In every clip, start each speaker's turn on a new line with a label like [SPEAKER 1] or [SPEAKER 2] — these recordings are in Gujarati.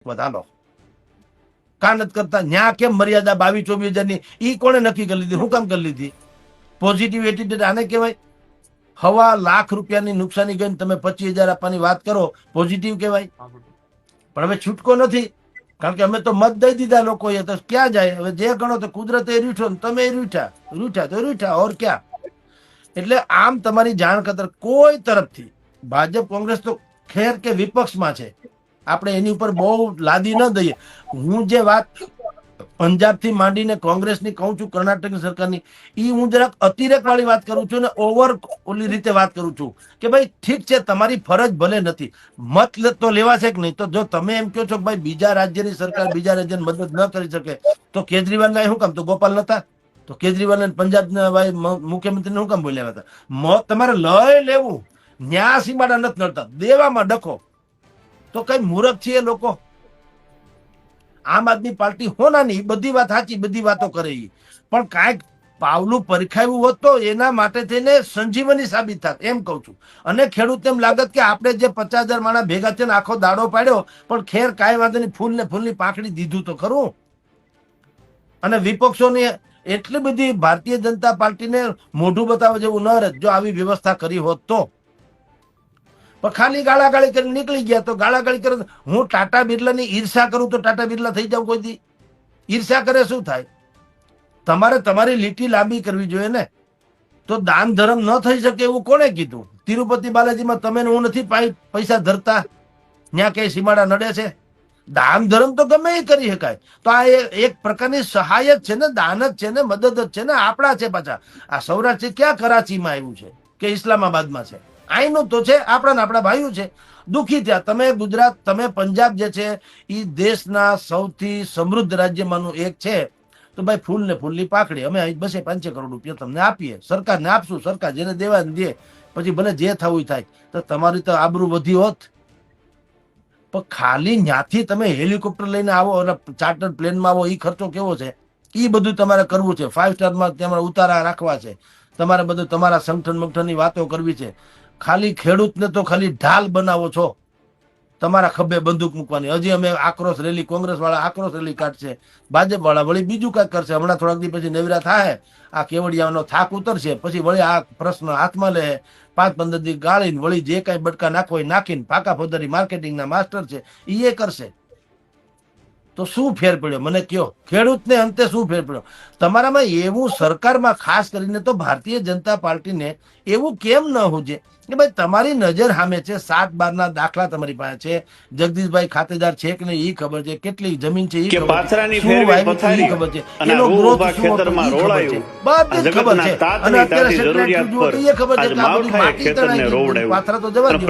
[SPEAKER 1] હાલો કા નથી કરતા ન્યા કેમ મર્યાદા 22-24 હજારની ઈ કોણે નક્કી કરી લીધી? હું કામ કરી લીધી? પોઝિટિવ એટીટ્યુડ આને કહેવાય? ₹1,00,000 નુકસાની ગઈ તમે 25,000 આપવાની વાત કરો, પોઝિટિવ કહેવાય? પણ હવે છૂટકો નથી, કારણ કે અમે તો મત દઈ દીધા લોકોએ, તો ક્યાં જાય હવે? જે ગણો તો કુદરતે રૂઠો ને તમે રૂઠા તો રૂઠા, ઓર ક્યાં? એટલે આમ તમારી જાણ ખાતર કોઈ તરફથી ભાજપ કોંગ્રેસ તો ખેર કે વિપક્ષમાં છે, આપણે એની ઉપર બહુ લાદી ન દઈએ. હું જે વાત પંજાબથી માંડીને કોંગ્રેસની કહું છું, કર્ણાટકની સરકારની, એ હું જરાક અતિરેક વાળી વાત કરું છું ને ઓવર ઓલી રીતે વાત કરું છું કે ભાઈ ઠીક છે, તમારી ફરજ ભલે નથી, મત તો લેવાશે કે નહીં. તો જો તમે એમ કહો છો કે ભાઈ બીજા રાજ્યની સરકાર બીજા રાજ્યને મદદ ન કરી શકે, તો કેજરીવાલના શું કામ? તો ગોપાલ નતા? તો કેજરીવાલ પંજાબના ભાઈ મુખ્યમંત્રીને શું કામ બોલ્યા હતા? તમારે લઈ લેવું, ન્યા સીમાડા નથી નડતા, દેવામાં ડખો. તો કઈ મૂર્ખ છે લોકો? આમ આદમી પાર્ટી હોનાની બધી વાત સાચી, બધી વાતો કરે, પણ કાંઈક પાવલું પરખાવ્યું હોત તો એના માટે થઈને સંજીવની સાબિત થાત, એમ કઉ છું. અને ખેડૂત એમ લાગત કે આપણે જે 50,000 માણસ ભેગા થઈને આખો દાડો પાડ્યો, પણ ખેર કાંઈ વાંધો નહીં, ફૂલની પાંખડી દીધું તો ખરું. અને વિપક્ષોની એટલી બધી ભારતીય જનતા પાર્ટીને મોઢું બતાવવા જેવું ન રહે જો આવી વ્યવસ્થા કરી હોત તો. પણ ખાલી ગાળાગાળી કરીને નીકળી ગયા. તો ગાળાગાળી કરે, હું ટાટા બિરલાની ઈર્ષા કરું તો ટાટા બિરલા થઈ જાવ કોઈ દી? ઈર્ષા કરે શું થાય? તમારે તમારી લીટી લાંબી કરવી જોઈએ ને. તો દાન ધર્મ ન થઈ શકે એવું કોણે કીધું? તિરુપતિ બાલાજીમાં તમે હું નથી પૈસા ધરતા, ત્યાં કઈ સીમાડા નડે છે? દાન ધર્મ તો ગમે એ કરી શકાય. તો આ એક પ્રકારની સહાય જ છે ને, દાન જ છે ને, મદદ જ છે ને. આપણા છે પાછા. આ સૌરાષ્ટ્ર ક્યાં કરાચીમાં આવ્યું છે કે ઇસ્લામાબાદમાં છે? અહીંનું તો છે, આપણા ભાઈઓ છે. દુઃખી થયા. તમે ગુજરાત, તમે પંજાબ જે છે એ દેશના સૌથી સમૃદ્ધ રાજ્યમાંનું એક છે. તો ભાઈ ફૂલની પાકડી અમે 200-500 કરોડ રૂપિયા તમને આપીએ, સરકારને આપશું, સરકાર જેને દેવા દે, પછી ભલે જે થવું થાય. તો તમારી તો આબરૂ વધી હોત. પણ ખાલી ત્યાંથી તમે હેલિકોપ્ટર લઈને આવો અને ચાર્ટર પ્લેનમાં આવો, એ ખર્ચો કેવો છે? એ બધું તમારે કરવું છે. 5 સ્ટારમાં તમારે ઉતારા રાખવા છે, તમારે બધું તમારા સંગઠનની વાતો કરવી છે. ખાલી ખેડૂતને તો ખાલી ઢાલ બનાવો છો, તમારા ખભે બંદૂક મૂકવાની. હજી અમે આક્રોશ રેલી, કોંગ્રેસ વાળા આક્રોશ રેલી કાઢશે, ભાજપ વાળા વળી બીજું કાંઈક કરશે. હમણાં થોડાક દી પછી નવરા થાય, આ કેવડિયાનો થાક ઉતરશે, પછી વળી આ પ્રશ્ન હાથમાં લે, 5-15 દી ગાળીને વળી જે કાંઈ બટકા નાખો એ નાખીને ફાકા ફોદારી માર્કેટિંગના માસ્ટર છે એ કરશે. તો શું ફેર પડ્યો મને કયો? ખેડૂતને અંતે શું ફેર પડ્યો? તમારામાં એવું સરકારમાં ખાસ કરીને તો ભારતીય જનતા પાર્ટીને એવું કેમ ન હોવું કે ભાઈ તમારી નજર સામે છે, 7/12 દાખલા તમારી પાસે છે, જગદીશભાઈ ખાતેદાર છે કે નહીં એ ખબર છે, કેટલી જમીન છે એ ખબર છે, શું વાવ્યું છે એ ખબર છે, એનો ગ્રોથ શું હતો એ ખબર છે, બધી ખબર છે. અને અત્યારે સેટેલાઇટ જુઓ તો એ ખબર છે કે આ બધી માટી તણાઈ ગઈ, પાથરા તો જવા દો,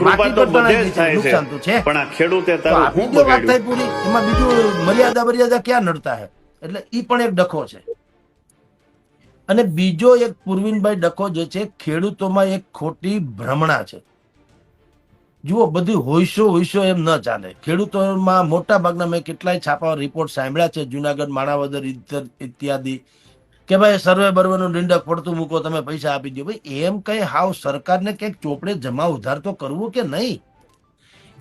[SPEAKER 1] માટી તો તણાઈ ગઈ, નુકસાન તો છે.
[SPEAKER 2] પણ આ ખેડૂતે
[SPEAKER 1] તો આ બીજો વાત થાય પૂરી. એમાં બીજું મર્યાદા ક્યાં નડતા હે? એટલે ઈ પણ એક ડખો છે. અને બીજો એક પૂર્વિનભાઈ ડખો જે છે, ખેડૂતોમાં એક ખોટી ભ્રમણા છે. જુઓ, બધું હોઈશો એમ ન ચાલે. ખેડૂતોમાં મોટા ભાગના મેં કેટલાય છાપા રિપોર્ટ સાંભળ્યા છે, જુનાગઢ, માણાવદર ઇત્યાદિ, કે ભાઈ સર્વે બર્વેનું નિંડક પડતું મૂકો, તમે પૈસા આપી દો. ભાઈ એમ કઈ હાવ સરકારને કંઈક ચોપડે જમા ઉધાર તો કરવું કે નહીં?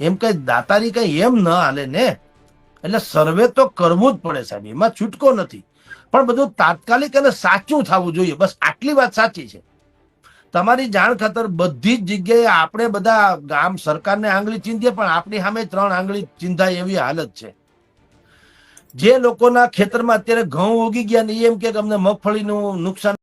[SPEAKER 1] એમ કઈ દાતારી કઈ એમ ન હાલે ને. એટલે સર્વે તો કરવું જ પડે સાહેબ, એમાં છૂટકો નથી. પણ બધું તાત્કાલિક અને સાચું થવું જોઈએ, બસ આટલી વાત સાચી છે. તમારી જાણ ખાતર બધી જ જગ્યાએ આપણે બધા ગામ સરકારને આંગળી ચીંધીએ, પણ આપણી સામે 3 આંગળી ચીંધાય એવી હાલત છે. જે લોકોના ખેતરમાં અત્યારે ઘઉં ઉગી ગયા ને એમ કે અમને મગફળીનું નુકસાન